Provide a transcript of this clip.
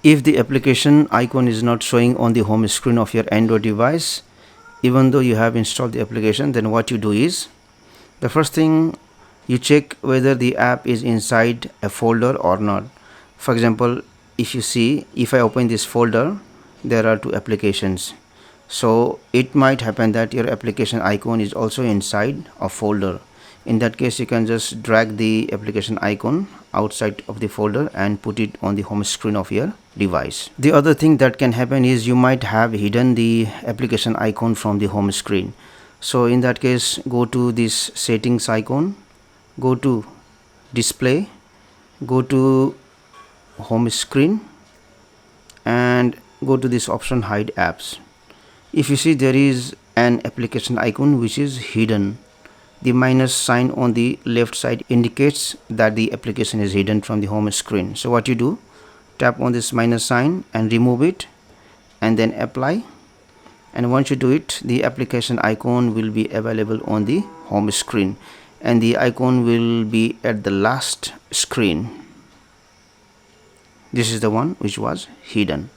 If the application icon is not showing on the home screen of your Android device, even though you have installed the application, then what you do is, the first thing, you check whether the app is inside a folder or not. For example, if you see, if I open this folder, there are 2 applications. So it might happen that your application icon is also inside a folder. In that case, you can just drag the application icon outside of the folder and put it on the home screen of your device. The other thing that can happen is you might have hidden the application icon from the home screen. So in that case, go to this settings icon, go to display, go to home screen, and go to this option hide apps. If you see, there is an application icon which is hidden. The minus sign on the left side indicates that the application is hidden from the home screen. So what you do, tap on this minus sign and remove it, and then apply. And once you do it, the application icon will be available on the home screen, and the icon will be at the last screen. This is the one which was hidden.